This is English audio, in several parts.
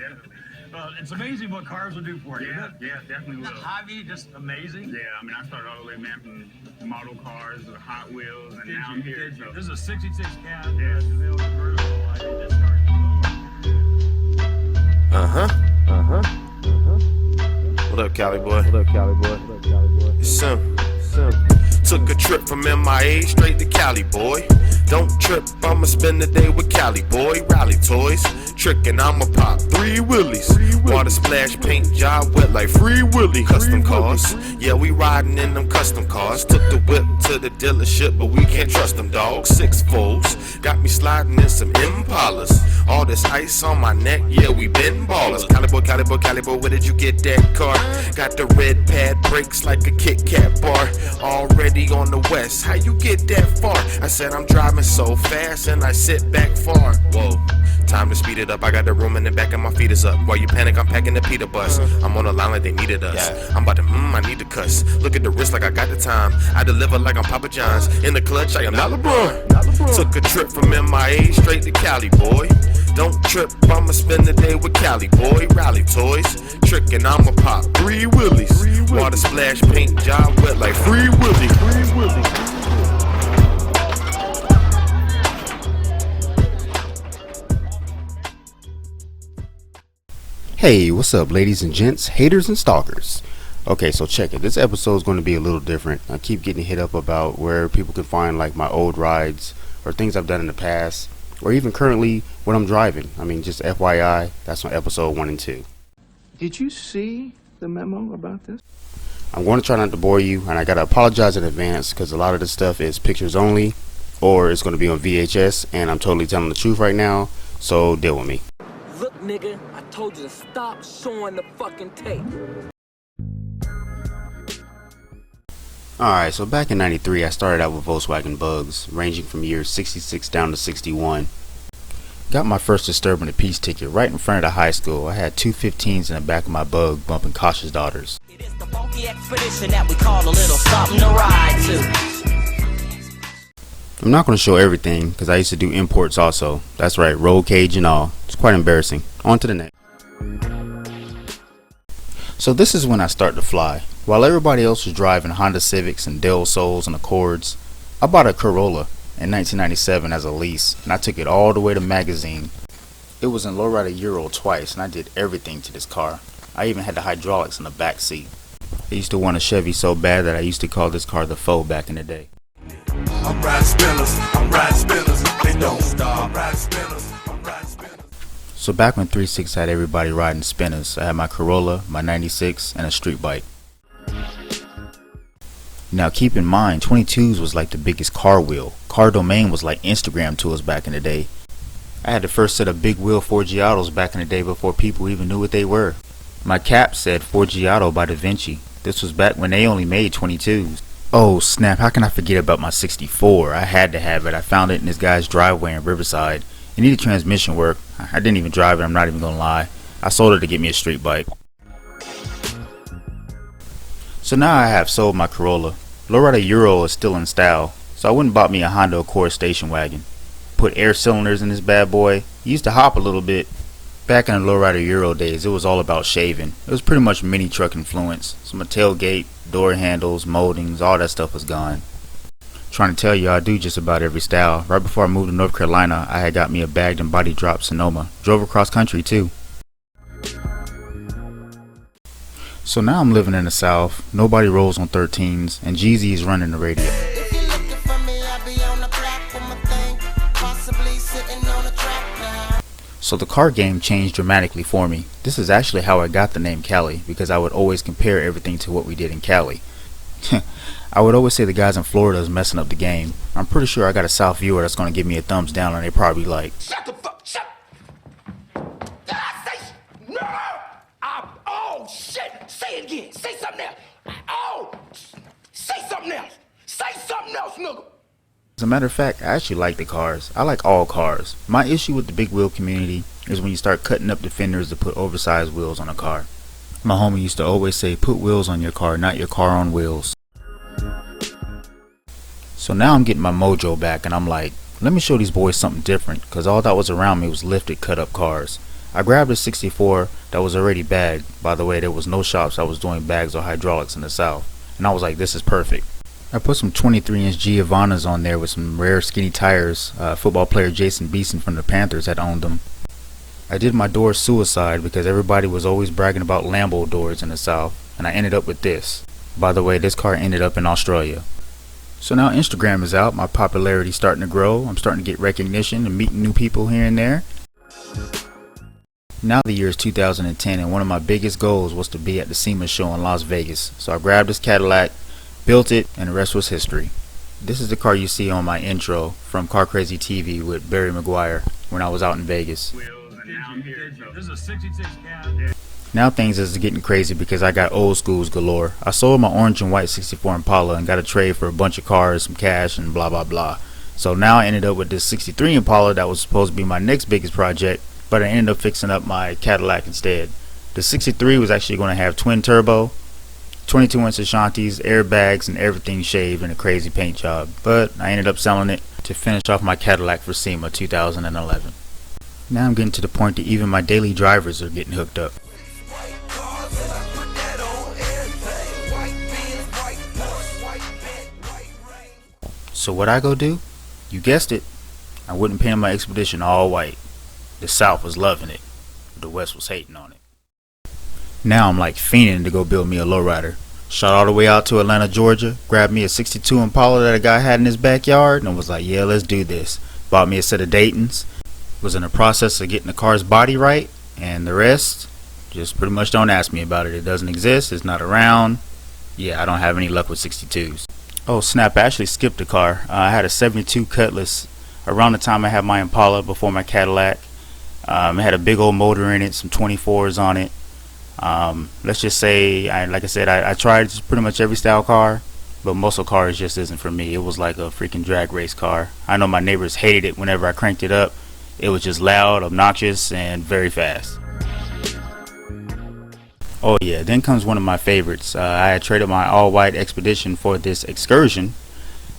definitely. Well, it's amazing what cars will do for you. Yeah, definitely will. Hobby, just amazing. Yeah, I mean, I started all the way, man, from model cars, Hot Wheels, and now I'm Did here. you? So. This is a 66 cab. Yeah. DeVille convertible. I mean, this car is What up, Caliboy? It's Sim. Took a trip from MIA straight to Caliboy. Don't trip, I'ma spend the day with Caliboy. Rally toys, trickin', I'ma pop 3 willies. Water splash, paint job wet like Free Willy. Custom cars, yeah, we riding in them custom cars. Took the whip to the dealership, but we can't trust them dogs. 6 folds, got me sliding in some Impalas. All this ice on my neck, yeah, we been ballers. Caliboy, where did you get that car? Got the red pad brakes like a Kit Kat bar. Already on the west, how you get that far? I said I'm driving so fast and I sit back far. Whoa, time to speed it up. I got the room in the back and my feet is up. While you panic, I'm packing the Peter bus. I'm on the line like they needed us. I'm about to, I need to cuss. Look at the wrist like I got the time. I deliver like I'm Papa John's. In the clutch, I am not LeBron. Took a trip from MIA straight to Caliboy. Don't trip, I'ma spend the day with Caliboy. Rally toys, trickin', I'ma pop 3 willies. Water splash, paint job wet like Free Willy. Hey, what's up, ladies and gents, haters and stalkers? Okay, so check it. This episode is going to be a little different. I keep getting hit up about where people can find like my old rides or things I've done in the past, or even currently when I'm driving. I mean, just FYI, that's on episode 1 and 2. Did you see the memo about this? I'm going to try not to bore you, and I got to apologize in advance because a lot of this stuff is pictures only, or it's going to be on VHS, and I'm totally telling the truth right now, so deal with me. Look, nigga, I told you to stop showing the fucking tape. Alright, so back in 93, I started out with Volkswagen Bugs, ranging from years 66 down to 61. Got my first disturbing the peace ticket right in front of the high school. I had 2 15s in the back of my Bug bumping Cautious Daughters. It is the funky expedition that we call a little something to ride to. I'm not going to show everything because I used to do imports also. That's right, roll cage and all. It's quite embarrassing. On to the next. So this is when I start to fly. While everybody else was driving Honda Civics and Del Sols and Accords, I bought a Corolla in 1997 as a lease, and I took it all the way to Magazine. It was in lowrider Euro twice, and I did everything to this car. I even had the hydraulics in the back seat. I used to want a Chevy so bad that I used to call this car the Foe back in the day. I'm riding spinners, they don't stop. I'm riding spinners. So back when 3.6 had everybody riding spinners, I had my Corolla, my 96, and a street bike. Now keep in mind, 22s was like the biggest car wheel. Car Domain was like Instagram to us back in the day. I had the first set of big wheel 4Giottos back in the day before people even knew what they were. My cap said 4Giotto by Da Vinci. This was back when they only made 22s. Oh snap, how can I forget about my 64? I had to have it. I found it in this guy's driveway in Riverside. It needed transmission work. I didn't even drive it, I'm not even gonna lie. I sold it to get me a street bike. So now I have sold my Corolla. Lowrider Euro is still in style, so I went and bought me a Honda Accord station wagon. Put air cylinders in this bad boy. It used to hop a little bit. Back in the Lowrider Euro days, it was all about shaving. It was pretty much mini truck influence. So my tailgate, door handles, moldings, all that stuff was gone. Trying to tell you, I do just about every style. Right before I moved to North Carolina, I had got me a bagged and body drop Sonoma. Drove across country too. So now I'm living in the South, nobody rolls on 13s, and Jeezy is running the radio. So the car game changed dramatically for me. This is actually how I got the name Cali, because I would always compare everything to what we did in Cali. I would always say the guys in Florida is messing up the game. I'm pretty sure I got a South viewer that's going to give me a thumbs down, and they probably like, Shut the fuck, shut. Did I say, no, oh shit, say it again, say something else. Oh, say something else, nigga. As a matter of fact, I actually like the cars. I like all cars. My issue with the big wheel community is when you start cutting up the fenders to put oversized wheels on a car. My homie used to always say, put wheels on your car, not your car on wheels. So now I'm getting my mojo back, and I'm like, let me show these boys something different, because all that was around me was lifted, cut up cars. I grabbed a 64 that was already bagged. By the way, there was no shops that was doing bags or hydraulics in the South, and I was like, this is perfect. I put some 23-inch Giovannas on there with some rare skinny tires. Football player Jason Beeson from the Panthers had owned them. I did my door suicide because everybody was always bragging about Lambo doors in the South, and I ended up with this. By the way, this car ended up in Australia. So now Instagram is out, my popularity's starting to grow, I'm starting to get recognition and meeting new people here and there. Now the year is 2010, and one of my biggest goals was to be at the SEMA show in Las Vegas. So I grabbed this Cadillac, built it, and the rest was history. This is the car you see on my intro from Car Crazy TV with Barry Maguire when I was out in Vegas. This is a 66 Cat. Now things is getting crazy because I got old schools galore. I sold my orange and white 64 Impala and got a trade for a bunch of cars, some cash, and blah blah blah. So now I ended up with this 63 Impala that was supposed to be my next biggest project, but I ended up fixing up my Cadillac instead. The 63 was actually going to have twin turbo, 22-inch Ashantis, airbags, and everything shaved in a crazy paint job, but I ended up selling it to finish off my Cadillac for SEMA 2011. Now I'm getting to the point that even my daily drivers are getting hooked up. So what I go do? You guessed it. I wouldn't paint my Expedition all white. The South was loving it, but the West was hating on it. Now I'm like fiending to go build me a lowrider. Shot all the way out to Atlanta, Georgia, grabbed me a 62 Impala that a guy had in his backyard, and was like, yeah, let's do this. Bought me a set of Daytons. Was in the process of getting the car's body right, and the rest, just pretty much don't ask me about it. It doesn't exist, it's not around. Yeah, I don't have any luck with 62s. Oh snap, I actually skipped a car. I had a 72 Cutlass around the time I had my Impala before my Cadillac. It had a big old motor in it, some 24s on it. Let's just say, like I said, I tried pretty much every style car, but muscle cars just isn't for me. It was like a freaking drag race car. I know my neighbors hated it whenever I cranked it up. It was just loud, obnoxious, and very fast. Oh yeah, then comes one of my favorites. I had traded my all-white Expedition for this Excursion,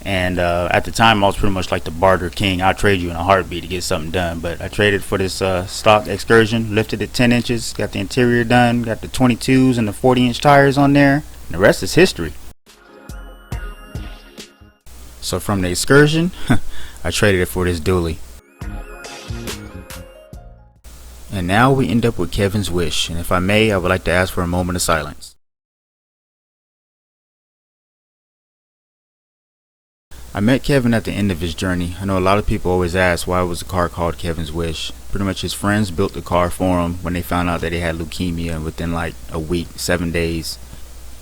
and at the time I was pretty much like the barter king. I'll trade you in a heartbeat to get something done, but I traded for this stock Excursion, lifted it 10 inches, got the interior done, got the 22s and the 40-inch tires on there, and the rest is history. So from the Excursion, I traded it for this dually. And now we end up with Kevin's wish, and if I may, I would like to ask for a moment of silence. I met Kevin at the end of his journey. I know a lot of people always ask why was the car called Kevin's Wish. Pretty much his friends built the car for him when they found out that he had leukemia, and within like a week, 7 days.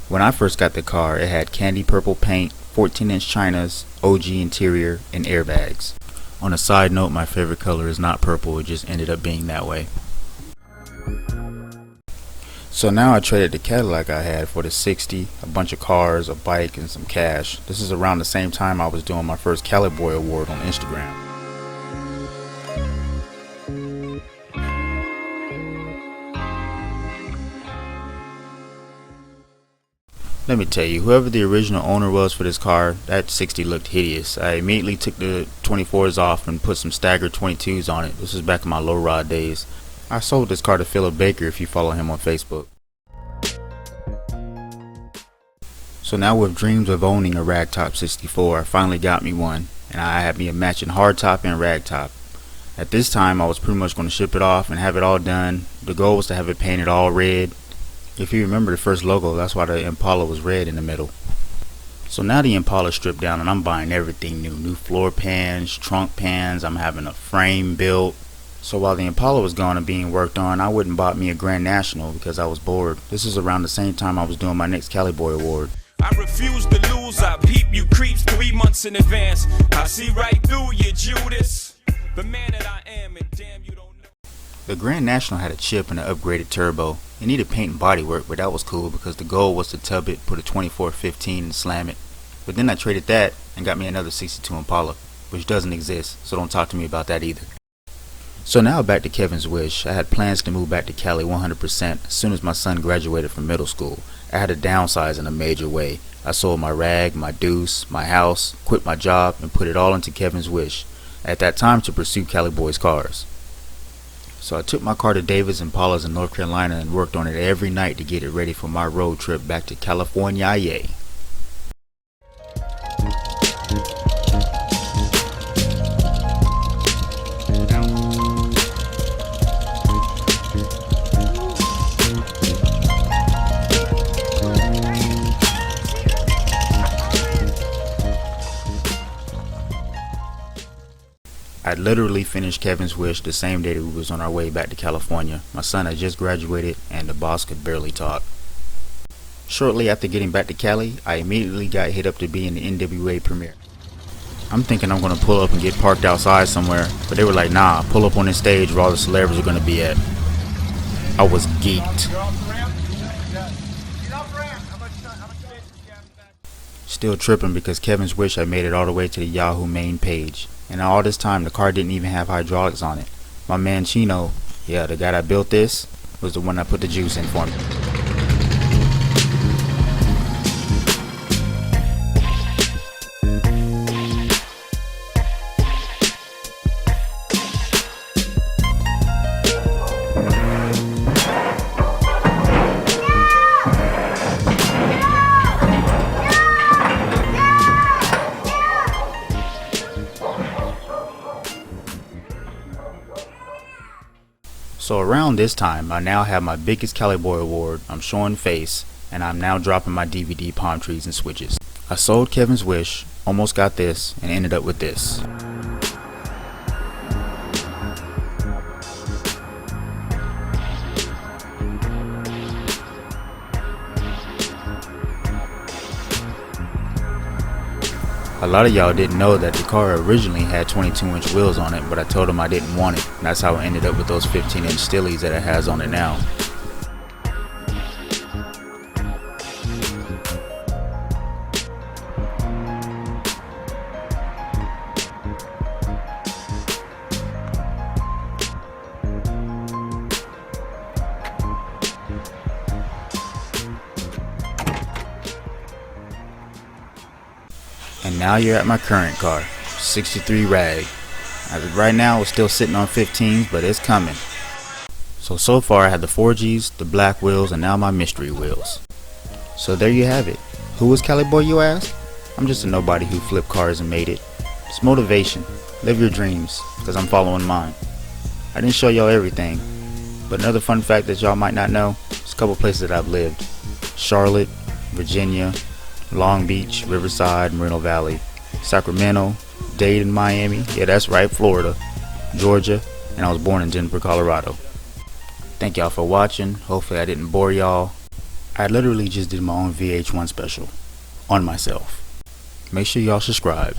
When I first got the car, it had candy purple paint, 14-inch Chinas, OG interior, and airbags. On a side note, my favorite color is not purple, it just ended up being that way. So now I traded the Cadillac I had for the 60, a bunch of cars, a bike, and some cash. This is around the same time I was doing my first Caliboy award on Instagram. Let me tell you, whoever the original owner was for this car, that 60 looked hideous. I immediately took the 24s off and put some staggered 22s on it. This was back in my low rod days. I sold this car to Philip Baker if you follow him on Facebook. So now with dreams of owning a ragtop 64, I finally got me one, and I had me a matching hardtop and ragtop. At this time I was pretty much going to ship it off and have it all done. The goal was to have it painted all red. If you remember the first logo, that's why the Impala was red in the middle. So now the Impala stripped down and I'm buying everything new. New floor pans, trunk pans, I'm having a frame built. So while the Impala was gone and being worked on, I went and bought me a Grand National because I was bored. This is around the same time I was doing my next Caliboy award. I refuse to lose, I peep you creeps 3 months in advance. I see right through you, Judas. The man that I am, and damn you don't know. The Grand National had a chip and an upgraded turbo. It needed paint and body work, but that was cool because the goal was to tub it, put a 2415 and slam it. But then I traded that and got me another 62 Impala, which doesn't exist, so don't talk to me about that either. So now back to Kevin's wish. I had plans to move back to Cali 100% as soon as my son graduated from middle school. I had to downsize in a major way. I sold my rag, my deuce, my house, quit my job, and put it all into Kevin's wish. At that time to pursue Caliboy's cars. So I took my car to Davis and Paula's in North Carolina and worked on it every night to get it ready for my road trip back to California. Yay. I literally finished Kevin's Wish the same day that we was on our way back to California. My son had just graduated and the boss could barely talk. Shortly after getting back to Cali, I immediately got hit up to be in the NWA premiere. I'm thinking I'm gonna pull up and get parked outside somewhere, but they were like, nah, pull up on the stage where all the celebrities are gonna be at. I was geeked. Still tripping because Kevin's Wish I made it all the way to the Yahoo main page. And all this time the car didn't even have hydraulics on it. My man Chino, yeah, the guy that built this, was the one that put the juice in for me. So around this time, I now have my biggest Caliboy award, I'm showing face, and I'm now dropping my DVD palm trees and switches. I sold Kevin's Wish, almost got this, and ended up with this. A lot of y'all didn't know that the car originally had 22-inch wheels on it, but I told them I didn't want it. And that's how I ended up with those 15-inch Stillies that it has on it now. And now you're at my current car, 63 Rag. As of right now, it's still sitting on 15s, but it's coming. So far I had the 4Gs, the black wheels, and now my mystery wheels. So there you have it. Who is Caliboy, you ask? I'm just a nobody who flipped cars and made it. It's motivation. Live your dreams, because I'm following mine. I didn't show y'all everything, but another fun fact that y'all might not know is a couple places that I've lived. Charlotte, Virginia, Long Beach, Riverside, Moreno Valley, Sacramento, Dade, Miami, yeah that's right, Florida, Georgia, and I was born in Denver, Colorado. Thank y'all for watching. Hopefully I didn't bore y'all. I literally just did my own VH1 special on myself. Make sure y'all subscribe.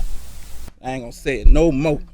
I ain't gonna say it no more.